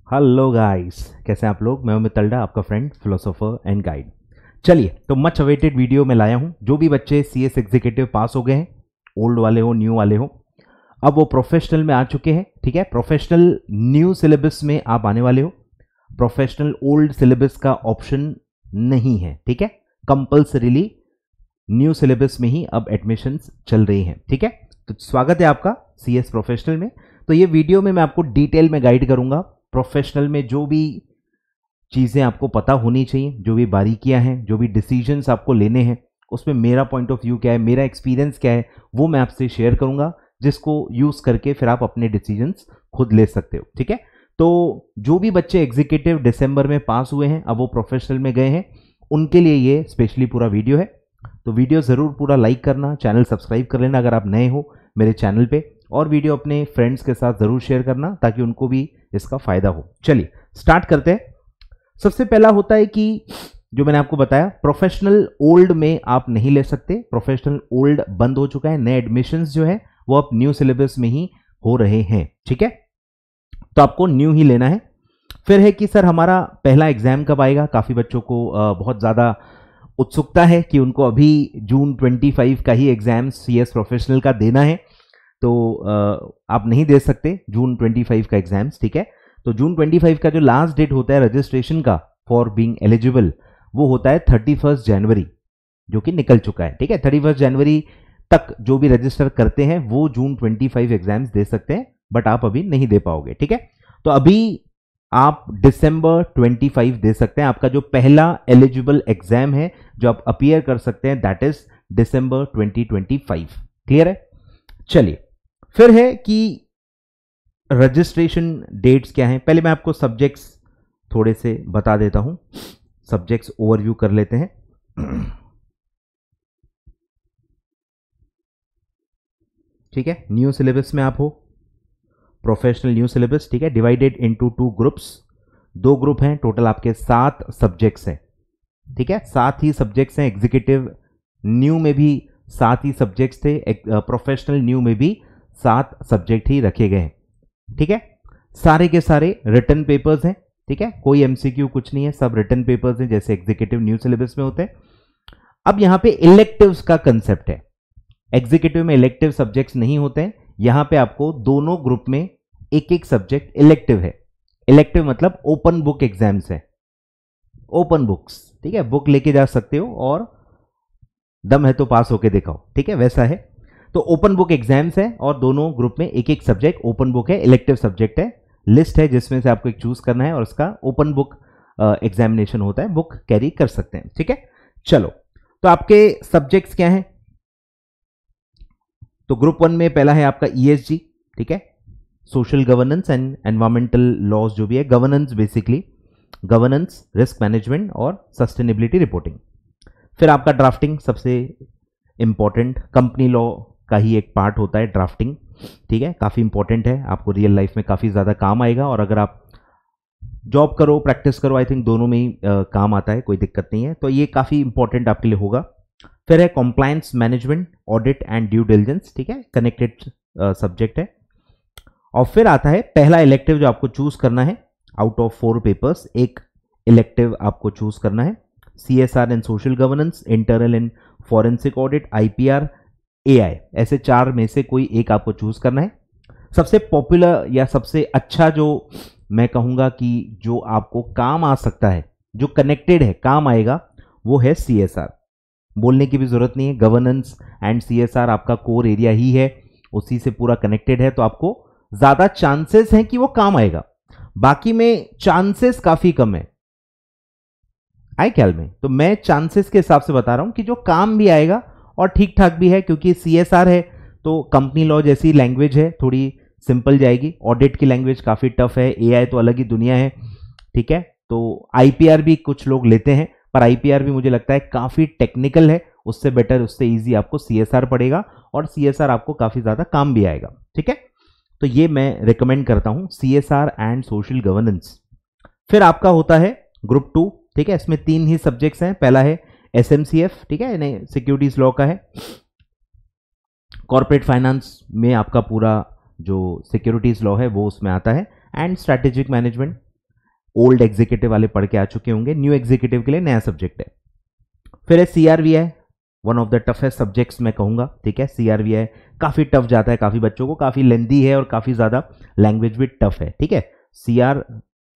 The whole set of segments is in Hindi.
हेलो गाइस, कैसे हैं आप लोग। मैं हूं मितल्डा, आपका फ्रेंड, फिलोसोफर एंड गाइड। चलिए, तो मच अवेटेड वीडियो में लाया हूं। जो भी बच्चे सीएस एग्जीक्यूटिव पास हो गए हैं, ओल्ड वाले हो न्यू वाले हो, अब वो प्रोफेशनल में आ चुके हैं। ठीक है, प्रोफेशनल न्यू सिलेबस में आप आने वाले हो। प्रोफेशनल ओल्ड सिलेबस का ऑप्शन नहीं है। ठीक है, कंपल्सरीली न्यू सिलेबस में ही अब एडमिशंस चल रही हैं। ठीक है, तो स्वागत है आपका सीएस प्रोफेशनल में। तो ये वीडियो में मैं आपको डिटेल में गाइड करूंगा। प्रोफेशनल में जो भी चीज़ें आपको पता होनी चाहिए, जो भी बारीकियां हैं, जो भी डिसीजंस आपको लेने हैं, उसमें मेरा पॉइंट ऑफ व्यू क्या है, मेरा एक्सपीरियंस क्या है, वो मैं आपसे शेयर करूंगा, जिसको यूज करके फिर आप अपने डिसीजंस खुद ले सकते हो। ठीक है, तो जो भी बच्चे एग्जीक्यूटिव दिसंबर में पास हुए हैं, अब वो प्रोफेशनल में गए हैं, उनके लिए ये स्पेशली पूरा वीडियो है। तो वीडियो ज़रूर पूरा लाइक करना, चैनल सब्सक्राइब कर लेना अगर आप नए हो मेरे चैनल पे, और वीडियो अपने फ्रेंड्स के साथ ज़रूर शेयर करना ताकि उनको भी इसका फ़ायदा हो। चलिए स्टार्ट करते हैं। सबसे पहला होता है कि जो मैंने आपको बताया, प्रोफेशनल ओल्ड में आप नहीं ले सकते। प्रोफेशनल ओल्ड बंद हो चुका है, नए एडमिशन्स जो है वो अब न्यू सिलेबस में ही हो रहे हैं। ठीक है, तो आपको न्यू ही लेना है। फिर है कि सर हमारा पहला एग्जाम कब आएगा। काफ़ी बच्चों को बहुत ज़्यादा उत्सुकता है कि उनको अभी जून 25 का ही एग्जाम सीएस प्रोफेशनल का देना है, तो आप नहीं दे सकते जून 25 का एग्जाम्स। ठीक है, तो जून 25 का जो लास्ट डेट होता है रजिस्ट्रेशन का फॉर बीइंग एलिजिबल, वो होता है 31 जनवरी, जो कि निकल चुका है। ठीक है, 31 जनवरी तक जो भी रजिस्टर करते हैं वो जून 25 एग्जाम्स दे सकते हैं, बट आप अभी नहीं दे पाओगे। ठीक है, तो अभी आप दिसंबर 25 दे सकते हैं। आपका जो पहला एलिजिबल एग्जाम है जो आप अपीयर कर सकते हैं, दैट इज दिसंबर 2025। क्लियर है। चलिए, फिर है कि रजिस्ट्रेशन डेट्स क्या हैं। पहले मैं आपको सब्जेक्ट्स थोड़े से बता देता हूं, सब्जेक्ट्स ओवरव्यू कर लेते हैं। ठीक है, न्यू सिलेबस में आप हो, प्रोफेशनल न्यू सिलेबस। ठीक है, डिवाइडेड इनटू 2 ग्रुप्स, 2 ग्रुप हैं, टोटल आपके 7 सब्जेक्ट्स हैं। ठीक है, 7 ही सब्जेक्ट्स हैं। एग्जीक्यूटिव न्यू में भी 7 ही सब्जेक्ट्स थे, प्रोफेशनल न्यू में भी 7 सब्जेक्ट ही रखे गए हैं। ठीक है, सारे के सारे रिटन पेपर्स हैं। ठीक है, कोई एमसीक्यू कुछ नहीं है, सब रिटन पेपर्स हैं जैसे एग्जीक्यूटिव न्यू सिलेबस में होते हैं। अब यहां पे इलेक्टिव्स का कंसेप्ट है। एग्जीक्यूटिव में इलेक्टिव सब्जेक्ट्स नहीं होते हैं, यहां पे आपको दोनों ग्रुप में एक एक सब्जेक्ट इलेक्टिव है। इलेक्टिव मतलब ओपन बुक एग्जाम्स है, ओपन बुक्स। ठीक है, बुक लेके जा सकते हो और दम है तो पास होके दिखाओ। ठीक है, वैसा है। तो ओपन बुक एग्जाम्स है और दोनों ग्रुप में एक एक सब्जेक्ट ओपन बुक है, इलेक्टिव सब्जेक्ट है। लिस्ट है जिसमें से आपको एक चूज करना है और उसका ओपन बुक एग्जामिनेशन होता है, बुक कैरी कर सकते हैं। ठीक है, चलो, तो आपके सब्जेक्ट्स क्या हैं। तो ग्रुप 1 में पहला है आपका ईएसजी। ठीक है, social governance and environmental laws, जो भी है governance, basically governance, risk management और सस्टेनेबिलिटी रिपोर्टिंग। फिर आपका ड्राफ्टिंग, सबसे इंपॉर्टेंट, कंपनी लॉ का ही एक पार्ट होता है ड्राफ्टिंग। ठीक है, काफ़ी इंपॉर्टेंट है, आपको रियल लाइफ में काफ़ी ज़्यादा काम आएगा, और अगर आप जॉब करो, प्रैक्टिस करो, आई थिंक दोनों में ही काम आता है, कोई दिक्कत नहीं है। तो ये काफ़ी इंपॉर्टेंट आपके लिए होगा। फिर है compliance management, audit and due diligence. ठीक है, कनेक्टेड सब्जेक्ट है। और फिर आता है पहला इलेक्टिव जो आपको चूज करना है। आउट ऑफ 4 पेपर्स एक इलेक्टिव आपको चूज करना है। CSR and social governance, internal and forensic audit, IPR, AI, ऐसे 4 में से कोई एक आपको चूज करना है। सबसे पॉपुलर या सबसे अच्छा जो मैं कहूंगा कि जो आपको काम आ सकता है, जो कनेक्टेड है, काम आएगा, वो है CSR। बोलने की भी जरूरत नहीं है, गवर्नेंस एंड CSR आपका कोर एरिया ही है, उसी से पूरा कनेक्टेड है, तो आपको ज्यादा चांसेस हैं कि वो काम आएगा। बाकी में चांसेस काफी कम है आए ख्याल में। तो मैं चांसेस के हिसाब से बता रहा हूं कि जो काम भी आएगा और ठीक ठाक भी है, क्योंकि CSR है तो कंपनी लॉ जैसी लैंग्वेज है, थोड़ी सिंपल जाएगी। ऑडिट की लैंग्वेज काफी टफ है, AI तो अलग ही दुनिया है। ठीक है, तो IPR भी कुछ लोग लेते हैं, पर IPR भी मुझे लगता है काफी टेक्निकल है, उससे बेटर, उससे इजी आपको CSR पड़ेगा, और CSR आपको काफी ज्यादा काम भी आएगा। ठीक है, तो ये मैं रिकमेंड करता हूं, CSR एंड सोशल गवर्नेंस। फिर आपका होता है ग्रुप 2। ठीक है, इसमें 3 ही सब्जेक्ट्स हैं। पहला है SMCF, ठीक है, यानी सिक्योरिटीज लॉ का है। कॉर्पोरेट फाइनेंस में आपका पूरा जो सिक्योरिटीज लॉ है वो उसमें आता है, and strategic management, old executive वाले पढ़ के आ चुके होंगे, न्यू एग्जीक्यूटिव के लिए नया सब्जेक्ट है। फिर है CRVI, one of the toughest subjects मैं कहूंगा, ठीक है। CRVI काफी टफ जाता है काफी बच्चों को, काफी लेंदी है और काफी ज्यादा लैंग्वेज भी टफ है, ठीक है। CR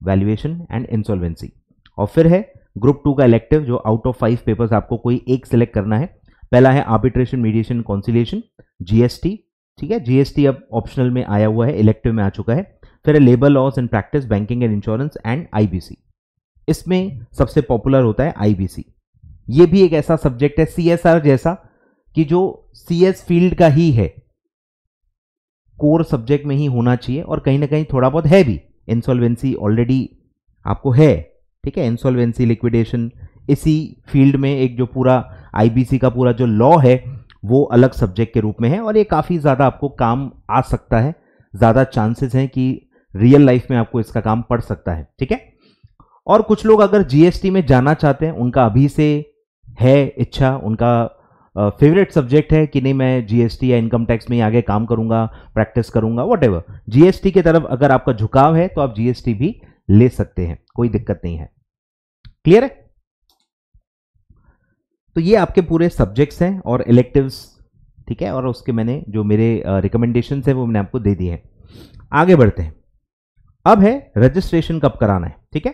valuation and insolvency. और फिर है ग्रुप 2 का इलेक्टिव, जो आउट ऑफ 5 पेपर्स आपको कोई एक सिलेक्ट करना है। पहला है आर्बिट्रेशन, मीडिएशन, कॉन्सिलिएशन, GST, ठीक है। GST अब ऑप्शनल में आया हुआ है, इलेक्टिव में आ चुका है। फिर है labour laws and practice, banking and insurance and IBC। इसमें सबसे पॉपुलर होता है IBC। ये भी एक ऐसा सब्जेक्ट है CSR जैसा कि जो CS फील्ड का ही है, कोर सब्जेक्ट में ही होना चाहिए और कहीं ना कहीं थोड़ा बहुत है भी। इंसॉल्वेंसी ऑलरेडी आपको है, ठीक है। इंसॉल्वेंसी, लिक्विडेशन, इसी फील्ड में एक जो पूरा IBC का पूरा जो लॉ है वो अलग सब्जेक्ट के रूप में है और ये काफी ज्यादा आपको काम आ सकता है। ज्यादा चांसेस हैं कि रियल लाइफ में आपको इसका काम पड़ सकता है, ठीक है। और कुछ लोग अगर GST में जाना चाहते हैं, उनका अभी से है इच्छा, उनका फेवरेट सब्जेक्ट है कि नहीं मैं GST या इनकम टैक्स में ही आगे काम करूंगा, प्रैक्टिस करूंगा, व्हाटएवर, GST की तरफ अगर आपका झुकाव है तो आप GST भी ले सकते हैं, कोई दिक्कत नहीं है। क्लियर है? तो ये आपके पूरे सब्जेक्ट्स हैं और इलेक्टिव्स, ठीक है। और उसके मैंने जो मेरे रिकमेंडेशन है वो मैंने आपको दे दिए हैं। आगे बढ़ते हैं। अब है रजिस्ट्रेशन कब कराना है, ठीक है।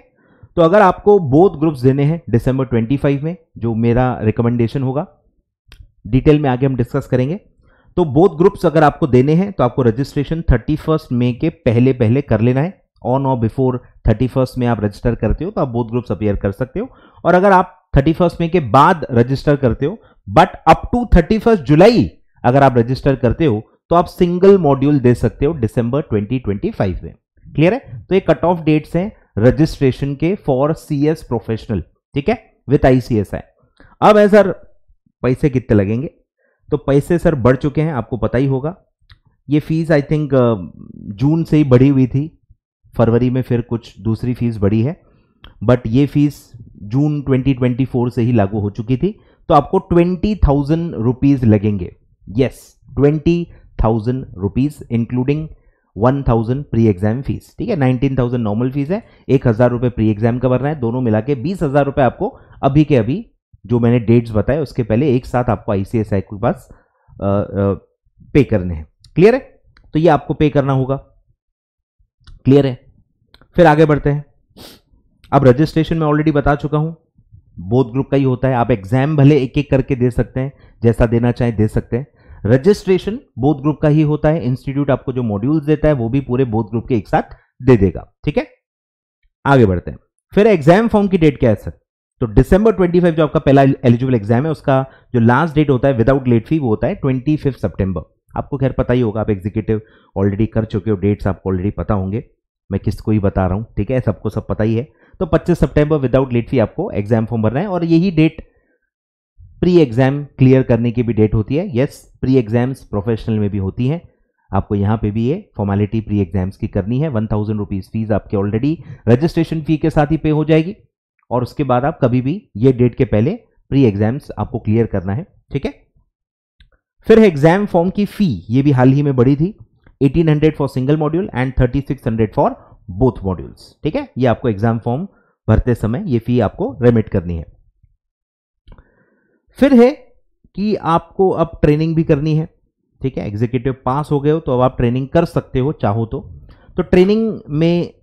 तो अगर आपको बोथ ग्रुप्स देने हैं December 25 में, जो मेरा रिकमेंडेशन होगा, डिटेल में आगे हम डिस्कस करेंगे। तो बोथ ग्रुप्स अगर आपको देने हैं तो आपको रजिस्ट्रेशन 31 मई के पहले पहले कर लेना है। ऑन और बिफोर 31 में आप रजिस्टर करते हो तो आप बोथ ग्रुप्स अपीयर कर सकते हो। और अगर आप 31 मई के बाद रजिस्टर करते हो बट अप टू 31 जुलाई अगर आप रजिस्टर करते हो तो आप सिंगल मॉड्यूल दे सकते हो December 2025 में। क्लियर है? तो ये कट ऑफ डेट्स हैं रजिस्ट्रेशन के फॉर CS प्रोफेशनल, ठीक है, विथ ICSI। अब है सर पैसे कितने लगेंगे? तो पैसे सर बढ़ चुके हैं, आपको पता ही होगा। ये फीस आई थिंक जून से ही बढ़ी हुई थी, फरवरी में फिर कुछ दूसरी फीस बढ़ी है, बट ये फीस जून 2024 से ही लागू हो चुकी थी। तो आपको 20,000 रुपीज लगेंगे। Yes, 20,000 rupees including 1,000 pre exam fees, ठीक है। 19,000 नॉर्मल फीस है, 1,000 रुपए प्री एग्जाम का भरना है, दोनों मिला के 20,000 रुपए आपको अभी के अभी जो मैंने डेट्स बताए उसके पहले एक साथ आपको ICSI के पास पे करने हैं। क्लियर है? तो ये आपको पे करना होगा। क्लियर है? फिर आगे बढ़ते हैं। अब रजिस्ट्रेशन में ऑलरेडी बता चुका हूं, बोथ ग्रुप का ही होता है। आप एग्जाम भले एक एक करके दे सकते हैं, जैसा देना चाहें दे सकते हैं। रजिस्ट्रेशन बोथ ग्रुप का ही होता है। इंस्टीट्यूट आपको जो मॉड्यूल्स देता है वो भी पूरे बोथ ग्रुप के एक साथ दे देगा, ठीक है। आगे बढ़ते हैं। फिर एग्जाम फॉर्म की डेट क्या है सर? तो December 25 जो आपका पहला एलिजिबल एग्जाम है उसका जो लास्ट डेट होता है विदाउट लेट फी वो होता है 25 सितंबर। आपको खैर पता ही होगा, आप एग्जीक्यूटिव ऑलरेडी कर चुके हो, डेट्स आपको ऑलरेडी पता होंगे, मैं किसको ही बता रहा हूं, ठीक है, सबको सब पता ही है। तो 25 सितंबर विदाउट लेट फी आपको एग्जाम फॉर्म भरना है और यही डेट प्री एग्जाम क्लियर करने की भी डेट होती है। यस, प्री एग्जाम्स प्रोफेशनल में भी होती हैं, आपको यहां पे भी ये फॉर्मेलिटी प्री एग्जाम्स की करनी है। 1,000 रुपीज फीस आपके ऑलरेडी रजिस्ट्रेशन फी के साथ ही पे हो जाएगी और उसके बाद आप कभी भी ये डेट के पहले प्री एग्जाम्स आपको क्लियर करना है, ठीक है। फिर है एग्जाम फॉर्म की फी, ये भी हाल ही में बढ़ी थी, 1800 for single module and 3600 for both modules, ठीक है। ये आपको एग्जाम फॉर्म भरते समय ये फी आपको रेमिट करनी है। फिर है कि आपको अब ट्रेनिंग भी करनी है, ठीक है। एग्जीक्यूटिव पास हो गए हो तो अब आप ट्रेनिंग कर सकते हो चाहो तो ट्रेनिंग में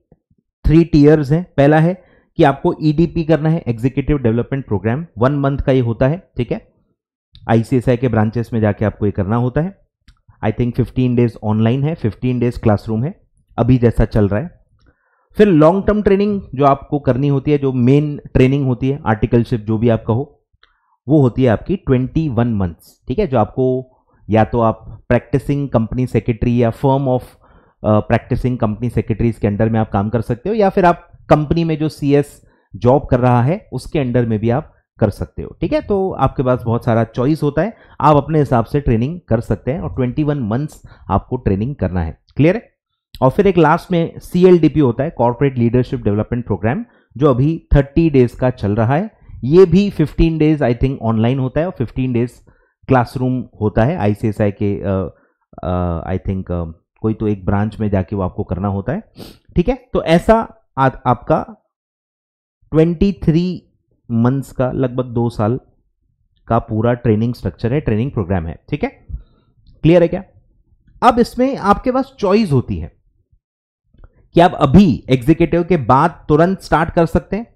3 टीयर्स हैं। पहला है कि आपको EDP करना है, एग्जीक्यूटिव डेवलपमेंट प्रोग्राम, 1 मंथ का ये होता है, ठीक है। ICSI के ब्रांचेस में जाके आपको ये करना होता है। आई थिंक 15 डेज ऑनलाइन है, 15 डेज क्लासरूम है, अभी जैसा चल रहा है। फिर लॉन्ग टर्म ट्रेनिंग जो आपको करनी होती है, जो मेन ट्रेनिंग होती है, आर्टिकलशिप जो भी आप कहो, वो होती है आपकी 21 मंथ्स, ठीक है। जो आपको या तो आप प्रैक्टिसिंग कंपनी सेक्रेटरी या firm of practising company secretaries के अंडर में आप काम कर सकते हो, या फिर आप कंपनी में जो CS जॉब कर रहा है उसके अंडर में भी आप कर सकते हो, ठीक है। तो आपके पास बहुत सारा चॉइस होता है, आप अपने हिसाब से ट्रेनिंग कर सकते हैं और 21 मंथ्स आपको ट्रेनिंग करना है। क्लियर है? और फिर एक लास्ट में CLDP होता है, कॉर्पोरेट लीडरशिप डेवलपमेंट प्रोग्राम, जो अभी 30 डेज का चल रहा है। ये भी 15 डेज आई थिंक ऑनलाइन होता है और 15 डेज क्लासरूम होता है। ICSI के आई थिंक कोई तो एक ब्रांच में जाके वो आपको करना होता है, ठीक है। तो ऐसा आपका 23 मंथ्स का, लगभग 2 साल का पूरा ट्रेनिंग स्ट्रक्चर है, ट्रेनिंग प्रोग्राम है। ठीक है, क्लियर है क्या? अब इसमें आपके पास चॉइस होती है कि आप अभी एग्जीक्यूटिव के बाद तुरंत स्टार्ट कर सकते हैं,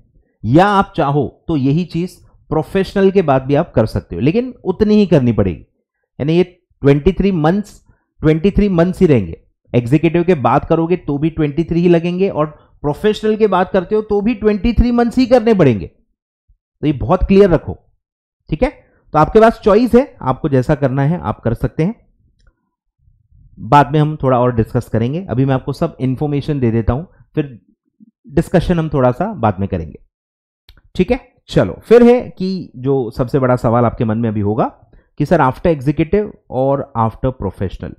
या आप चाहो तो यही चीज प्रोफेशनल के बाद भी आप कर सकते हो, लेकिन उतनी ही करनी पड़ेगी। यानी ये 23 मंथ्स ही रहेंगे। एग्जीक्यूटिव के बाद करोगे तो भी 23 ही लगेंगे, और प्रोफेशनल के बाद करते हो तो भी 23 मंथ्स ही करने पड़ेंगे। तो ये बहुत क्लियर रखो। ठीक है, तो आपके पास चॉइस है, आपको जैसा करना है आप कर सकते हैं। बाद में हम थोड़ा और डिस्कस करेंगे, अभी मैं आपको सब इंफॉर्मेशन दे देता हूं, फिर डिस्कशन हम थोड़ा सा बाद में करेंगे। ठीक है, चलो फिर है कि जो सबसे बड़ा सवाल आपके मन में अभी होगा कि सर आफ्टर एग्जीक्यूटिव और आफ्टर प्रोफेशनल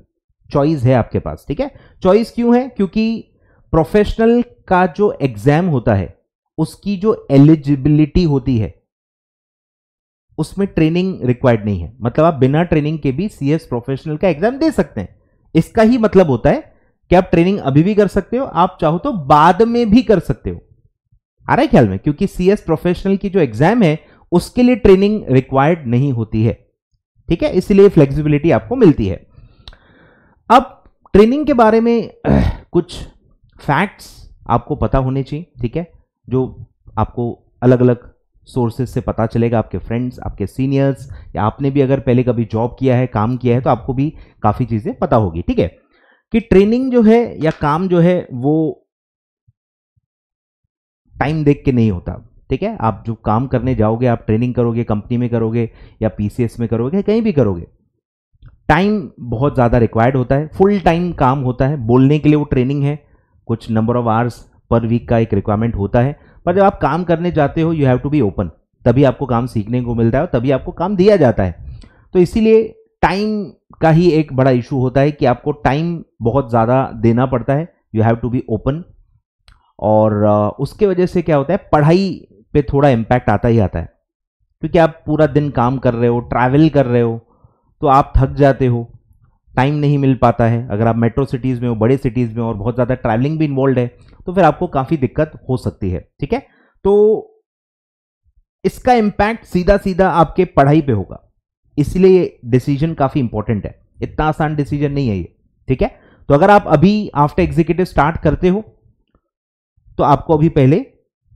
चॉइस है आपके पास। ठीक है, चॉइस क्यों है? क्योंकि प्रोफेशनल का जो एग्जाम होता है उसकी जो एलिजिबिलिटी होती है उसमें ट्रेनिंग रिक्वायर्ड नहीं है। मतलब आप बिना ट्रेनिंग के भी सीएस प्रोफेशनल का एग्जाम दे सकते हैं। इसका ही मतलब होता है कि आप ट्रेनिंग अभी भी कर सकते हो, आप चाहो तो बाद में भी कर सकते हो। आ रहा है ख्याल में? क्योंकि सीएस प्रोफेशनल की जो एग्जाम है उसके लिए ट्रेनिंग रिक्वायर्ड नहीं होती है। ठीक है, इसलिए फ्लेक्सिबिलिटी आपको मिलती है। अब ट्रेनिंग के बारे में कुछ फैक्ट्स आपको पता होने चाहिए। ठीक है, जो आपको अलग अलग सोर्सेज से पता चलेगा, आपके फ्रेंड्स, आपके सीनियर्स, या आपने भी अगर पहले कभी जॉब किया है, काम किया है, तो आपको भी काफी चीजें पता होगी। ठीक है, कि ट्रेनिंग जो है या काम जो है वो टाइम देख के नहीं होता। ठीक है, आप जो काम करने जाओगे, आप ट्रेनिंग करोगे, कंपनी में करोगे या पीसीएस में करोगे, कहीं भी करोगे, टाइम बहुत ज्यादा रिक्वायर्ड होता है, फुल टाइम काम होता है। बोलने के लिए वो ट्रेनिंग है, कुछ number of hours per week का एक रिक्वायरमेंट होता है। पर जब आप काम करने जाते हो you have to be open, तभी आपको काम सीखने को मिलता है और तभी आपको काम दिया जाता है। तो इसीलिए टाइम का ही एक बड़ा इशू होता है कि आपको टाइम बहुत ज़्यादा देना पड़ता है, you have to be open. और उसके वजह से क्या होता है, पढ़ाई पे थोड़ा इम्पैक्ट आता ही आता है, क्योंकि आप पूरा दिन काम कर रहे हो, ट्रैवल कर रहे हो, तो आप थक जाते हो, टाइम नहीं मिल पाता है। अगर आप मेट्रो सिटीज़ में हो, बड़े सिटीज़ में, और बहुत ज़्यादा ट्रैवलिंग भी इन्वॉल्व है, तो फिर आपको काफ़ी दिक्कत हो सकती है। ठीक है, तो इसका इम्पैक्ट सीधा सीधा आपके पढ़ाई पे होगा, इसलिए ये डिसीजन काफ़ी इंपॉर्टेंट है। इतना आसान डिसीजन नहीं है ये। ठीक है, तो अगर आप अभी आफ्टर एग्जीक्यूटिव स्टार्ट करते हो तो आपको अभी पहले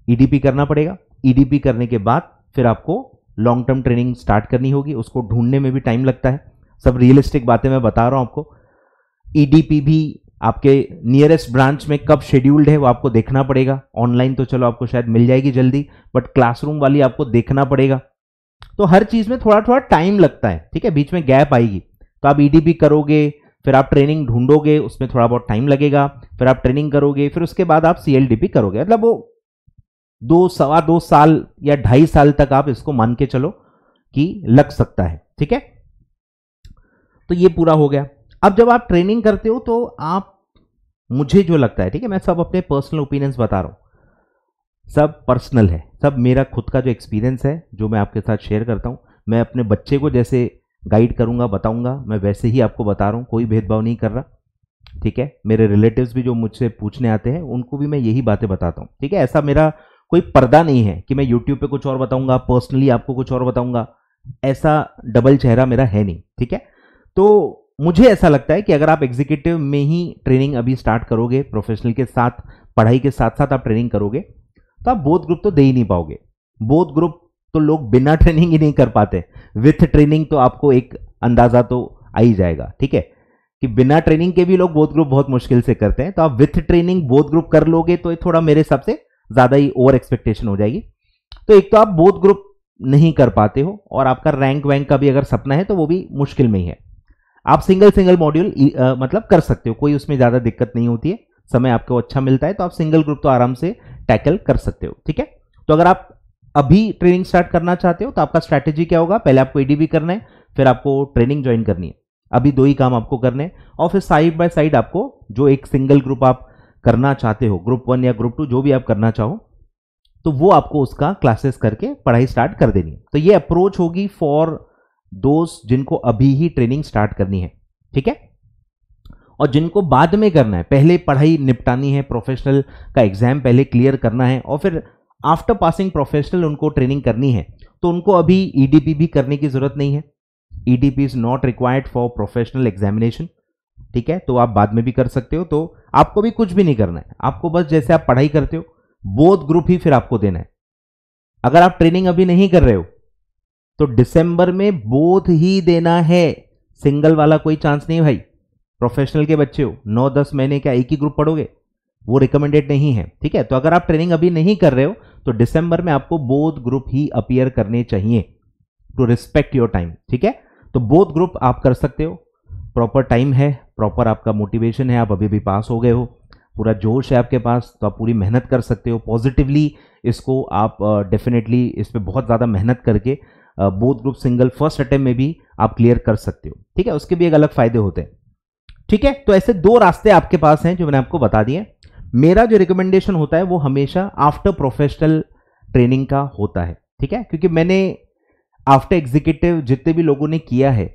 ईडीपी करना पड़ेगा। ईडीपी करने के बाद फिर आपको लॉन्ग टर्म ट्रेनिंग स्टार्ट करनी होगी, उसको ढूंढने में भी टाइम लगता है। सब रियलिस्टिक बातें मैं बता रहा हूं आपको। ईडीपी भी आपके नियरेस्ट ब्रांच में कब शेड्यूल्ड है वो आपको देखना पड़ेगा। ऑनलाइन तो चलो आपको शायद मिल जाएगी जल्दी, बट क्लासरूम वाली आपको देखना पड़ेगा। तो हर चीज में थोड़ा थोड़ा टाइम लगता है। ठीक है, बीच में गैप आएगी, तो आप ईडीपी करोगे, फिर आप ट्रेनिंग ढूंढोगे, उसमें थोड़ा बहुत टाइम लगेगा, फिर आप ट्रेनिंग करोगे, फिर उसके बाद आप सीएलडीपी करोगे। मतलब वो 2 साल या 2.5 साल तक आप इसको मान के चलो कि लग सकता है। ठीक है, तो ये पूरा हो गया। अब जब आप ट्रेनिंग करते हो तो आप, मुझे जो लगता है, ठीक है, मैं सब अपने पर्सनल ओपिनियंस बता रहा हूं, सब पर्सनल है, सब मेरा खुद का जो एक्सपीरियंस है जो मैं आपके साथ शेयर करता हूं। मैं अपने बच्चे को जैसे गाइड करूंगा, बताऊंगा, मैं वैसे ही आपको बता रहा हूं, कोई भेदभाव नहीं कर रहा। ठीक है, मेरे रिलेटिव्स भी जो मुझसे पूछने आते हैं उनको भी मैं यही बातें बताता हूं। ठीक है, ऐसा मेरा कोई पर्दा नहीं है कि मैं यूट्यूब पे कुछ और बताऊंगा, पर्सनली आपको कुछ और बताऊंगा, ऐसा डबल चेहरा मेरा है नहीं। ठीक है, तो मुझे ऐसा लगता है कि अगर आप एग्जीक्यूटिव में ही ट्रेनिंग अभी स्टार्ट करोगे, प्रोफेशनल के साथ, पढ़ाई के साथ साथ आप ट्रेनिंग करोगे, तो आप बोथ ग्रुप तो दे ही नहीं पाओगे। बोथ ग्रुप तो लोग बिना ट्रेनिंग ही नहीं कर पाते, विथ ट्रेनिंग तो आपको एक अंदाजा तो आ ही जाएगा। ठीक है, कि बिना ट्रेनिंग के भी लोग बोथ ग्रुप बहुत मुश्किल से करते हैं, तो आप विथ ट्रेनिंग बोथ ग्रुप कर लोगे तो ये थोड़ा मेरे हिसाब से ज्यादा ही ओवर एक्सपेक्टेशन हो जाएगी। तो एक तो आप बोथ ग्रुप नहीं कर पाते हो, और आपका रैंक वैंक का भी अगर सपना है तो वो भी मुश्किल में ही है। आप सिंगल मॉड्यूल मतलब कर सकते हो, कोई उसमें ज्यादा दिक्कत नहीं होती है, समय आपको अच्छा मिलता है, तो आप सिंगल ग्रुप तो आराम से टैकल कर सकते हो। ठीक है, तो अगर आप अभी ट्रेनिंग स्टार्ट करना चाहते हो तो आपका स्ट्रैटेजी क्या होगा, पहले आपको ईडीबी करना है, फिर आपको ट्रेनिंग ज्वाइन करनी है। अभी 2 ही काम आपको करने हैं, और फिर साइड बाय साइड आपको जो एक सिंगल ग्रुप आप करना चाहते हो, ग्रुप 1 या ग्रुप 2 जो भी आप करना चाहो, तो वो आपको उसका क्लासेस करके पढ़ाई स्टार्ट कर देनी है। तो ये अप्रोच होगी फॉर दोस्त जिनको अभी ही ट्रेनिंग स्टार्ट करनी है। ठीक है, और जिनको बाद में करना है, पहले पढ़ाई निपटानी है, प्रोफेशनल का एग्जाम पहले क्लियर करना है, और फिर आफ्टर पासिंग प्रोफेशनल उनको ट्रेनिंग करनी है तो उनको अभी ईडीपी भी करने की जरूरत नहीं है। EDP is not required for professional examination, ठीक है, तो आप बाद में भी कर सकते हो। तो आपको भी कुछ भी नहीं करना है, आपको बस जैसे आप पढ़ाई करते हो बोथ ग्रुप ही फिर आपको देना है। अगर आप ट्रेनिंग अभी नहीं कर रहे हो तो दिसंबर में बोथ ही देना है, सिंगल वाला कोई चांस नहीं भाई। प्रोफेशनल के बच्चे हो, 9-10 महीने क्या एक ही ग्रुप पढ़ोगे, वो रिकमेंडेड नहीं है, ठीक है। तो अगर आप ट्रेनिंग अभी नहीं कर रहे हो तो दिसंबर में आपको बोथ ग्रुप ही अपीयर करने चाहिए टू रिस्पेक्ट योर टाइम, ठीक है। तो बोथ ग्रुप आप कर सकते हो, प्रॉपर टाइम है, प्रॉपर आपका मोटिवेशन है, आप अभी भी पास हो गए हो, पूरा जोश है आपके पास, तो आप पूरी मेहनत कर सकते हो पॉजिटिवली। इसको आप डेफिनेटली इस पर बहुत ज़्यादा मेहनत करके both group single first attempt में भी आप क्लियर कर सकते हो, ठीक है। उसके भी एक अलग फायदे होते हैं, ठीक है। तो ऐसे 2 रास्ते आपके पास हैं जो मैंने आपको बता दिए। मेरा जो रिकमेंडेशन होता है वो हमेशा आफ्टर प्रोफेशनल ट्रेनिंग का होता है, ठीक है, क्योंकि मैंने आफ्टर एग्जीक्यूटिव जितने भी लोगों ने किया है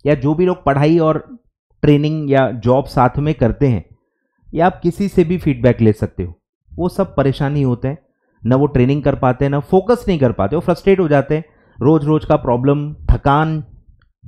या जो भी लोग पढ़ाई और ट्रेनिंग या जॉब साथ में करते हैं, या आप किसी से भी फीडबैक ले सकते हो, वो सब परेशानी होते हैं, ना वो ट्रेनिंग कर पाते हैं, ना फोकस नहीं कर पाते, वो फ्रस्ट्रेट हो जाते हैं, रोज रोज का प्रॉब्लम, थकान,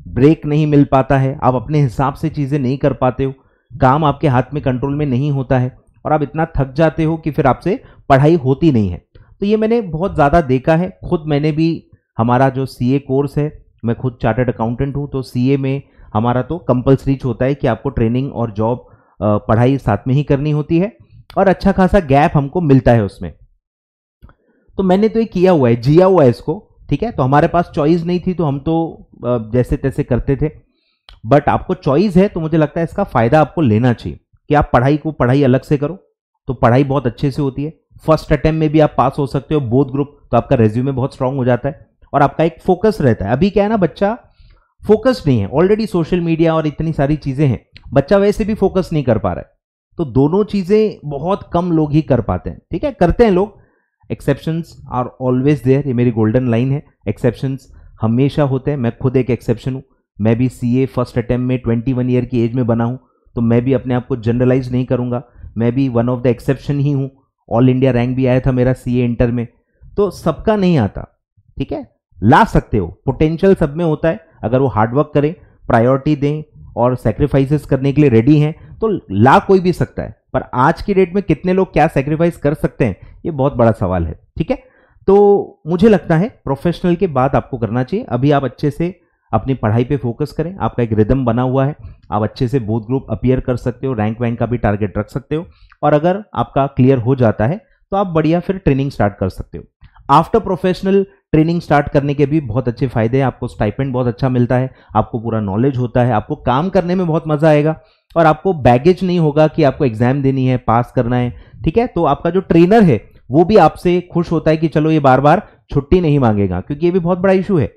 ब्रेक नहीं मिल पाता है, आप अपने हिसाब से चीज़ें नहीं कर पाते हो, काम आपके हाथ में कंट्रोल में नहीं होता है और आप इतना थक जाते हो कि फिर आपसे पढ़ाई होती नहीं है। तो ये मैंने बहुत ज़्यादा देखा है, खुद मैंने भी, हमारा जो सीए कोर्स है, मैं खुद चार्टर्ड अकाउंटेंट हूँ, तो सीए में हमारा तो कंपल्सरी होता है कि आपको ट्रेनिंग और जॉब पढ़ाई साथ में ही करनी होती है और अच्छा खासा गैप हमको मिलता है उसमें। तो मैंने तो ये किया हुआ है, जिया हुआ है इसको, ठीक है। तो हमारे पास चॉइस नहीं थी तो हम तो जैसे तैसे करते थे, बट आपको चॉइस है तो मुझे लगता है इसका फायदा आपको लेना चाहिए कि आप पढ़ाई अलग से करो, तो पढ़ाई बहुत अच्छे से होती है। फर्स्ट अटेम्प्ट में भी आप पास हो सकते हो बोथ ग्रुप, तो आपका रेज्यूमे बहुत स्ट्रांग हो जाता है और आपका एक फोकस रहता है। अभी क्या है ना, बच्चा फोकस नहीं है, ऑलरेडी सोशल मीडिया और इतनी सारी चीजें हैं, बच्चा वैसे भी फोकस नहीं कर पा रहा है, तो दोनों चीजें बहुत कम लोग ही कर पाते हैं, ठीक है। करते हैं लोग, एक्सेप्शंस आर ऑलवेज देयर, ये मेरी गोल्डन लाइन है, एक्सेप्शंस हमेशा होते हैं। मैं खुद एक एक्सेप्शन हूं, मैं भी सीए फर्स्ट अटेम्प्ट में 21 ईयर की एज में बना हूं, तो मैं भी अपने आप को जनरलाइज नहीं करूंगा, मैं भी वन ऑफ द एक्सेप्शन ही हूं। ऑल इंडिया रैंक भी आया था मेरा सीए इंटर में, तो सबका नहीं आता, ठीक है। ला सकते हो, पोटेंशियल सब में होता है, अगर वो हार्डवर्क करें, प्रायोरिटी दें और सेक्रीफाइसेस करने के लिए रेडी हैं तो ला कोई भी सकता है। पर आज की डेट में कितने लोग क्या सेक्रीफाइस कर सकते हैं, ये बहुत बड़ा सवाल है, ठीक है। तो मुझे लगता है प्रोफेशनल के बाद आपको करना चाहिए, अभी आप अच्छे से अपनी पढ़ाई पे फोकस करें, आपका एक रिदम बना हुआ है, आप अच्छे से बोथ ग्रुप अपीयर कर सकते हो, रैंक वैंक का भी टारगेट रख सकते हो, और अगर आपका क्लियर हो जाता है तो आप बढ़िया फिर ट्रेनिंग स्टार्ट कर सकते हो। आफ्टर प्रोफेशनल ट्रेनिंग स्टार्ट करने के भी बहुत अच्छे फायदे हैं, आपको स्टाइपेंड बहुत अच्छा मिलता है, आपको पूरा नॉलेज होता है, आपको काम करने में बहुत मजा आएगा और आपको बैगेज नहीं होगा कि आपको एग्जाम देनी है, पास करना है, ठीक है। तो आपका जो ट्रेनर है वो भी आपसे खुश होता है कि चलो ये बार बार छुट्टी नहीं मांगेगा, क्योंकि ये भी बहुत बड़ा इशू है,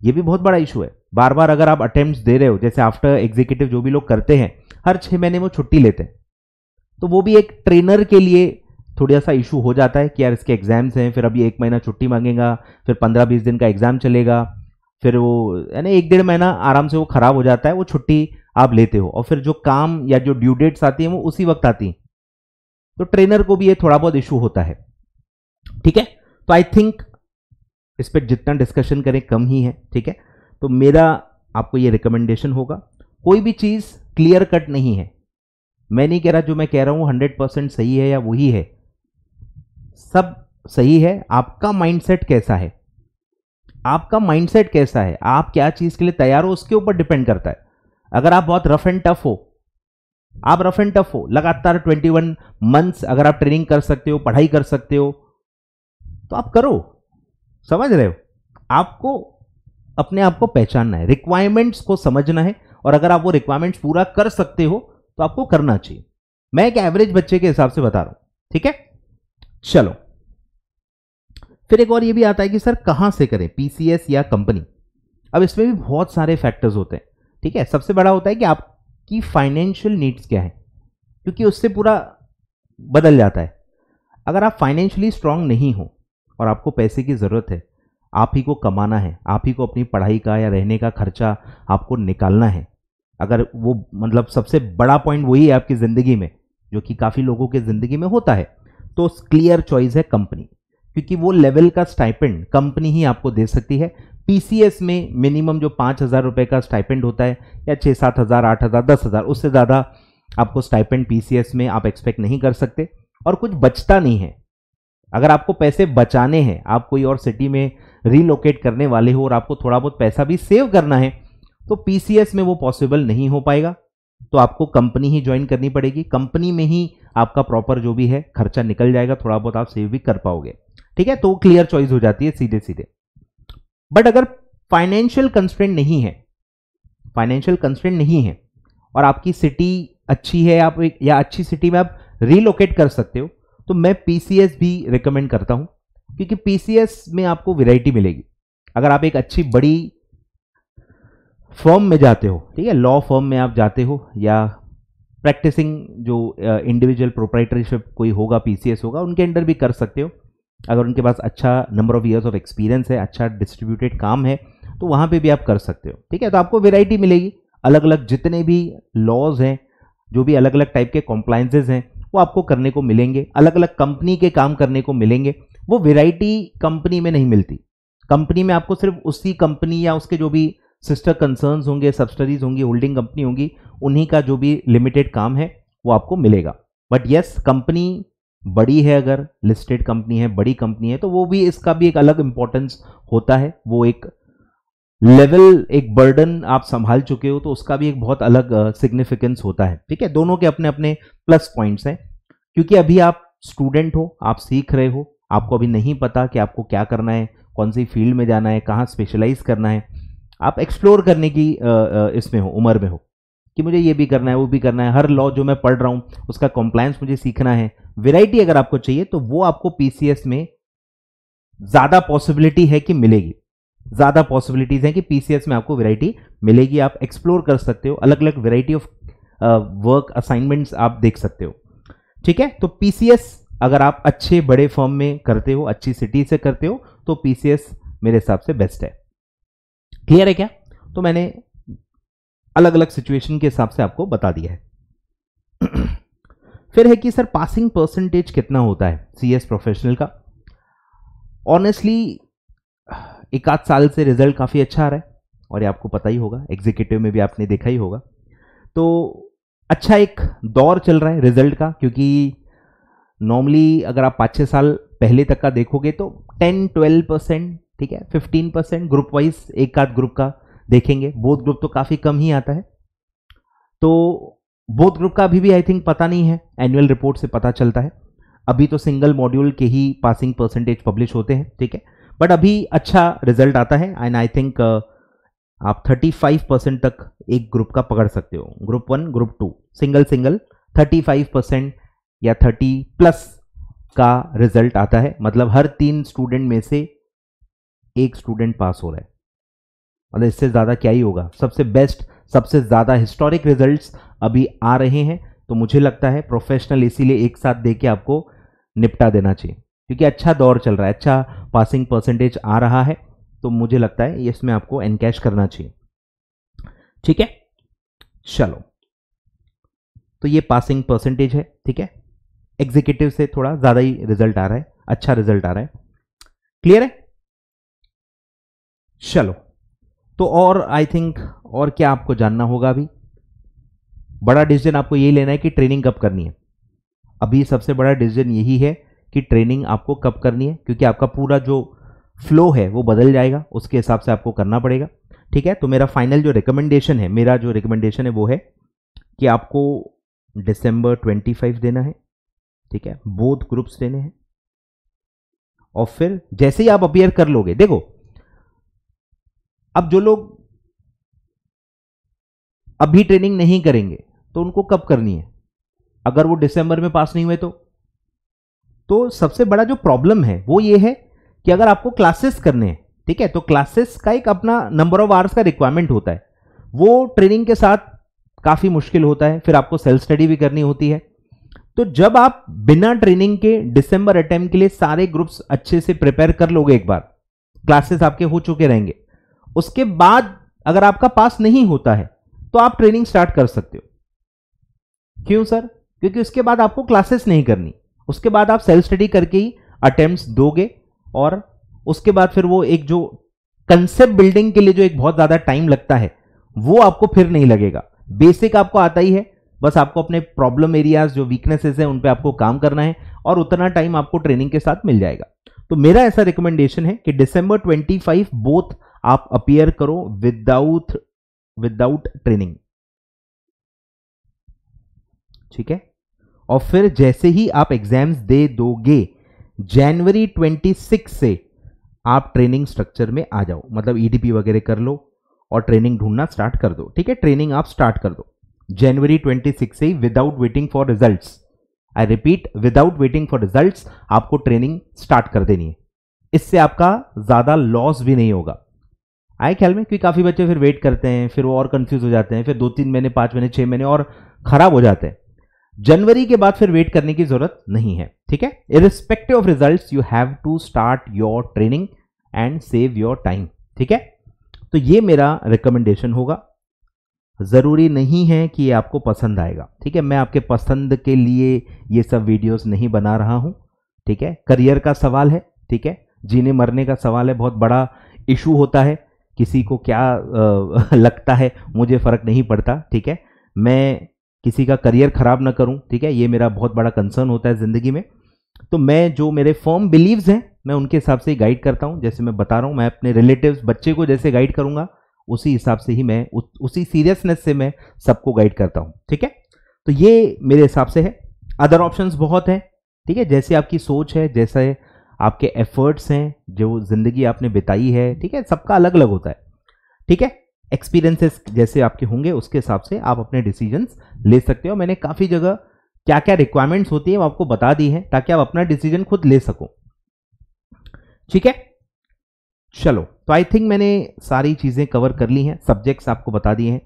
ये भी बहुत बड़ा इशू है। बार बार अगर आप अटेम्प्ट्स दे रहे हो, जैसे आफ्टर एग्जीक्यूटिव जो भी लोग करते हैं, हर 6 महीने वो छुट्टी लेते हैं, तो वो भी एक ट्रेनर के लिए थोड़ा सा इशू हो जाता है कि यार इसके एग्जाम्स हैं, फिर अभी 1 महीना छुट्टी मांगेगा, फिर 15-20 दिन का एग्जाम चलेगा, फिर वो यानी 1-1.5 महीना आराम से वो खराब हो जाता है, वो छुट्टी आप लेते हो और फिर जो काम या जो ड्यू डेट्स आती हैं वो उसी वक्त आती हैं, तो ट्रेनर को भी ये थोड़ा बहुत इशू होता है, ठीक है। तो आई थिंक इस पर जितना डिस्कशन करें कम ही है, ठीक है। तो मेरा आपको ये रिकमेंडेशन होगा, कोई भी चीज क्लियर कट नहीं है, मैं नहीं कह रहा जो मैं कह रहा हूं 100% सही है या वही है, सब सही है। आपका माइंडसेट कैसा है, आपका माइंडसेट कैसा है, आप क्या चीज के लिए तैयार हो, उसके ऊपर डिपेंड करता है। अगर आप बहुत रफ एंड टफ हो, आप रफ एंड टफ हो, लगातार 21 मंथ्स अगर आप ट्रेनिंग कर सकते हो, पढ़ाई कर सकते हो, तो आप करो, समझ रहे हो। आपको अपने आप को पहचानना है, रिक्वायरमेंट्स को समझना है, और अगर आप वो रिक्वायरमेंट्स पूरा कर सकते हो तो आपको करना चाहिए। मैं एक एवरेज बच्चे के हिसाब से बता रहा हूं, ठीक है। चलो, फिर एक और ये भी आता है कि सर कहां से करें, पीसीएस या कंपनी। अब इसमें भी बहुत सारे फैक्टर्स होते हैं, ठीक है। सबसे बड़ा होता है कि आपकी फाइनेंशियल नीड्स क्या है, क्योंकि उससे पूरा बदल जाता है। अगर आप फाइनेंशियली स्ट्रांग नहीं हो और आपको पैसे की जरूरत है, आप ही को कमाना है, आप ही को अपनी पढ़ाई का या रहने का खर्चा आपको निकालना है, अगर वो मतलब सबसे बड़ा पॉइंट वही है आपकी जिंदगी में, जो कि काफी लोगों के जिंदगी में होता है, तो क्लियर चॉइस है कंपनी। क्योंकि वो लेवल का स्टाइपेंड कंपनी ही आपको दे सकती है। पीसीएस में मिनिमम जो 5,000 रुपए का स्टाइपेंड होता है, या 6-7 हज़ार, 8,000, 10,000, उससे ज़्यादा आपको स्टाइपेंड पीसीएस में आप एक्सपेक्ट नहीं कर सकते, और कुछ बचता नहीं है। अगर आपको पैसे बचाने हैं, आप कोई और सिटी में रीलोकेट करने वाले हो और आपको थोड़ा बहुत पैसा भी सेव करना है, तो पीसीएस में वो पॉसिबल नहीं हो पाएगा। तो आपको कंपनी ही ज्वाइन करनी पड़ेगी। कंपनी में ही आपका प्रॉपर जो भी है खर्चा निकल जाएगा, थोड़ा बहुत आप सेव भी कर पाओगे। ठीक है, तो क्लियर चॉइस हो जाती है सीधे सीधे। बट अगर फाइनेंशियल कंस्ट्रेंट नहीं है, फाइनेंशियल कंस्ट्रेंट नहीं है और आपकी सिटी अच्छी है, आप एक या अच्छी सिटी में आप रीलोकेट कर सकते हो, तो मैं पीसीएस भी रिकमेंड करता हूं, क्योंकि पीसीएस में आपको वैरायटी मिलेगी। अगर आप एक अच्छी बड़ी फर्म में जाते हो, ठीक है, लॉ फर्म में आप जाते हो, या प्रैक्टिसिंग जो इंडिविजुअल प्रोप्राइटरशिप कोई होगा, पीसीएस होगा, उनके अंडर भी कर सकते हो। अगर उनके पास अच्छा number of years of experience है, अच्छा डिस्ट्रीब्यूटेड काम है, तो वहां पे भी आप कर सकते हो। ठीक है, तो आपको वैरायटी मिलेगी। अलग अलग जितने भी लॉज हैं, जो भी अलग अलग टाइप के कॉम्प्लायंसेज हैं, वो आपको करने को मिलेंगे। अलग अलग कंपनी के काम करने को मिलेंगे। वो वैरायटी कंपनी में नहीं मिलती। कंपनी में आपको सिर्फ उसी कंपनी या उसके जो भी सिस्टर कंसर्न्स होंगे, सब्सिडरीज होंगी, होल्डिंग कंपनी होंगी, उन्हीं का जो भी लिमिटेड काम है वो आपको मिलेगा। बट यस, कंपनी बड़ी है, अगर लिस्टेड कंपनी है, बड़ी कंपनी है, तो वो भी, इसका भी एक अलग इंपॉर्टेंस होता है। वो एक लेवल, एक बर्डन आप संभाल चुके हो, तो उसका भी एक बहुत अलग सिग्निफिकेंस होता है। ठीक है, दोनों के अपने अपने प्लस पॉइंट्स हैं। क्योंकि अभी आप स्टूडेंट हो, आप सीख रहे हो, आपको अभी नहीं पता कि आपको क्या करना है, कौन सी फील्ड में जाना है, कहाँ स्पेशलाइज करना है। आप एक्सप्लोर करने की इसमें हो, उम्र में हो कि मुझे ये भी करना है, वो भी करना है। हर लॉ जो मैं पढ़ रहा हूँ उसका कॉम्प्लायंस मुझे सीखना है। वैरायटी अगर आपको चाहिए तो वो आपको पीसीएस में ज्यादा पॉसिबिलिटी है कि मिलेगी। ज्यादा पॉसिबिलिटीज हैं कि पीसीएस में आपको वैरायटी मिलेगी। आप एक्सप्लोर कर सकते हो, अलग अलग वैरायटी ऑफ वर्क असाइनमेंट्स आप देख सकते हो। ठीक है, तो पीसीएस अगर आप अच्छे बड़े फर्म में करते हो, अच्छी सिटी से करते हो, तो पीसीएस मेरे हिसाब से बेस्ट है। क्लियर है क्या? तो मैंने अलग अलग सिचुएशन के हिसाब से आपको बता दिया है। फिर है कि सर पासिंग परसेंटेज कितना होता है सीएस प्रोफेशनल का? ऑनेस्टली 1-8 साल से रिजल्ट काफी अच्छा आ रहा है, और ये आपको पता ही होगा, एग्जीक्यूटिव में भी आपने देखा ही होगा। तो अच्छा एक दौर चल रहा है रिजल्ट का, क्योंकि नॉर्मली अगर आप 5-6 साल पहले तक का देखोगे तो 10-12%, ठीक है, 15% ग्रुप वाइज, एक आध ग्रुप का देखेंगे। बोथ ग्रुप तो काफी कम ही आता है। तो बोथ ग्रुप का अभी भी आई थिंक पता नहीं है, एनुअल रिपोर्ट से पता चलता है। अभी तो सिंगल मॉड्यूल के ही पासिंग परसेंटेज पब्लिश होते हैं, ठीक है, बट अभी अच्छा रिजल्ट आता है। एंड आई थिंक आप 35% तक एक ग्रुप का पकड़ सकते हो। ग्रुप 1, ग्रुप 2 सिंगल 35% या 30+ का रिजल्ट आता है। मतलब हर 3 स्टूडेंट में से एक स्टूडेंट पास हो रहा है। मतलब इससे ज्यादा क्या ही होगा। सबसे बेस्ट, सबसे ज्यादा हिस्टोरिक रिजल्ट्स अभी आ रहे हैं। तो मुझे लगता है प्रोफेशनल इसीलिए एक साथ देके आपको निपटा देना चाहिए, क्योंकि अच्छा दौर चल रहा है, अच्छा पासिंग परसेंटेज आ रहा है। तो मुझे लगता है इसमें आपको एनकैश करना चाहिए। ठीक है, चलो, तो ये पासिंग परसेंटेज है। ठीक है, एग्जीक्यूटिव से थोड़ा ज्यादा ही रिजल्ट आ रहा है, अच्छा रिजल्ट आ रहा है। क्लियर है? चलो, तो और आई थिंक और क्या आपको जानना होगा? अभी बड़ा डिसीजन आपको यही लेना है कि ट्रेनिंग कब करनी है। अभी सबसे बड़ा डिसीजन यही है कि ट्रेनिंग आपको कब करनी है, क्योंकि आपका पूरा जो फ्लो है वो बदल जाएगा, उसके हिसाब से आपको करना पड़ेगा। ठीक है, तो मेरा फाइनल जो रिकमेंडेशन है, वो है कि आपको दिसंबर 25 देना है। ठीक है, बोथ ग्रुप्स देने हैं। और फिर जैसे ही आप अपीयर कर लोगे, देखो अब जो लोग अभी ट्रेनिंग नहीं करेंगे तो उनको कब करनी है? अगर वो दिसंबर में पास नहीं हुए तो सबसे बड़ा जो प्रॉब्लम है वो ये है कि अगर आपको क्लासेस करने हैं, ठीक है, तो क्लासेस का एक अपना नंबर ऑफ आवर्स का रिक्वायरमेंट होता है। वो ट्रेनिंग के साथ काफी मुश्किल होता है। फिर आपको सेल्फ स्टडी भी करनी होती है। तो जब आप बिना ट्रेनिंग के दिसंबर अटेम्प्ट के लिए सारे ग्रुप्स अच्छे से प्रिपेयर कर लोगे, एक बार क्लासेस आपके हो चुके रहेंगे, उसके बाद अगर आपका पास नहीं होता है तो आप ट्रेनिंग स्टार्ट कर सकते हो। क्यों सर? क्योंकि उसके बाद आपको क्लासेस नहीं करनी, उसके बाद आप सेल्फ स्टडी करके ही अटेम्प्ट्स दोगे, और उसके बाद फिर वो एक जो कंसेप्ट बिल्डिंग के लिए जो एक बहुत ज्यादा टाइम लगता है वो आपको फिर नहीं लगेगा। बेसिक आपको आता ही है, बस आपको अपने प्रॉब्लम एरियाज जो वीकनेसेस हैं उन पे आपको काम करना है और उतना टाइम आपको ट्रेनिंग के साथ मिल जाएगा। तो मेरा ऐसा रिकमेंडेशन है कि दिसंबर 25 बोथ आप अपीयर करो विदाउट ट्रेनिंग, ठीक है। और फिर जैसे ही आप एग्जाम्स दे दोगे जनवरी 26 से आप ट्रेनिंग स्ट्रक्चर में आ जाओ, मतलब ईडीपी वगैरह कर लो और ट्रेनिंग ढूंढना स्टार्ट कर दो, ठीक है। ट्रेनिंग आप स्टार्ट कर दो जनवरी 26 से ही, without waiting for results. I repeat, without waiting for results आपको ट्रेनिंग स्टार्ट कर देनी है। इससे आपका ज्यादा लॉस भी नहीं होगा, आए ख्याल में, क्योंकि काफी बच्चे फिर वेट करते हैं, फिर वो और कंफ्यूज हो जाते हैं, फिर 2-3 महीने 5 महीने 6 महीने और खराब हो जाते हैं। जनवरी के बाद फिर वेट करने की जरूरत नहीं है, ठीक है। Irrespective of results you have to start your training and save your time, ठीक है। तो ये मेरा रिकमेंडेशन होगा। जरूरी नहीं है कि ये आपको पसंद आएगा, ठीक है। मैं आपके पसंद के लिए ये सब वीडियोस नहीं बना रहा हूं, ठीक है। करियर का सवाल है, ठीक है, जीने मरने का सवाल है, बहुत बड़ा इशू होता है। किसी को क्या लगता है मुझे फर्क नहीं पड़ता, ठीक है। मैं किसी का करियर खराब ना करूं, ठीक है, ये मेरा बहुत बड़ा कंसर्न होता है जिंदगी में। तो मैं जो मेरे फर्म बिलीव्स हैं मैं उनके हिसाब से ही गाइड करता हूं। जैसे मैं बता रहा हूं, मैं अपने रिलेटिव्स बच्चे को जैसे गाइड करूंगा उसी हिसाब से ही मैं उसी सीरियसनेस से मैं सबको गाइड करता हूं, ठीक है। तो ये मेरे हिसाब से है। अदर ऑप्शंस बहुत हैं, ठीक है, जैसे आपकी सोच है, जैसे आपके एफर्ट्स हैं, जो जिंदगी आपने बिताई है, ठीक है, सबका अलग अलग होता है, ठीक है। एक्सपीरियंसेस जैसे आपके होंगे उसके हिसाब से आप अपने डिसीजंस ले सकते हो। मैंने काफी जगह क्या क्या रिक्वायरमेंट्स होती है वो आपको बता दी है ताकि आप अपना डिसीजन खुद ले सको, ठीक है। चलो, तो आई थिंक मैंने सारी चीजें कवर कर ली हैं, सब्जेक्ट्स आपको बता दिए हैं।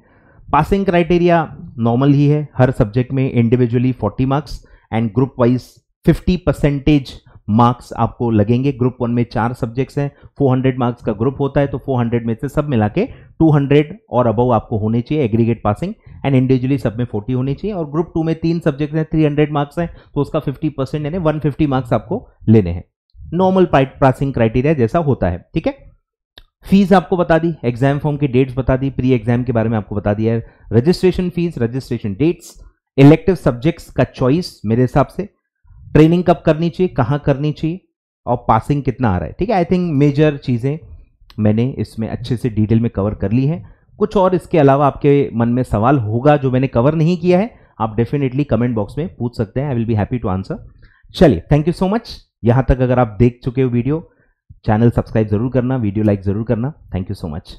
पासिंग क्राइटेरिया नॉर्मल ही है, हर सब्जेक्ट में individually 40 marks and group wise 50% marks आपको लगेंगे। ग्रुप 1 में 4 सब्जेक्ट्स हैं, 400 मार्क्स का ग्रुप होता है, तो 400 में से सब मिला के 200 और अबव आपको होने चाहिए एग्रीगेट पासिंग, एंड इंडिविजुअली सब में 40 होनी चाहिए। और ग्रुप 2 में 3 सब्जेक्ट हैं, 300 मार्क्स हैं, तो उसका 50% यानी 150 मार्क्स आपको लेने हैं। नॉर्मल पासिंग क्राइटेरिया जैसा होता है, ठीक है। फीस आपको बता दी, एग्जाम फॉर्म की डेट्स बता दी, प्री एग्जाम के बारे में आपको बता दिया है, registration fees, registration dates, elective subjects का चॉइस मेरे हिसाब से, ट्रेनिंग कब करनी चाहिए, कहां करनी चाहिए, और पासिंग कितना आ रहा है, ठीक है। आई थिंक मेजर चीजें मैंने इसमें अच्छे से डिटेल में कवर कर ली है। कुछ और इसके अलावा आपके मन में सवाल होगा जो मैंने कवर नहीं किया है, आप डेफिनेटली कमेंट बॉक्स में पूछ सकते हैं, I will be happy to answer. चलिए, थैंक यू सो मच। यहां तक अगर आप देख चुके हो वीडियो, चैनल सब्सक्राइब जरूर करना, वीडियो लाइक जरूर करना। Thank you so much.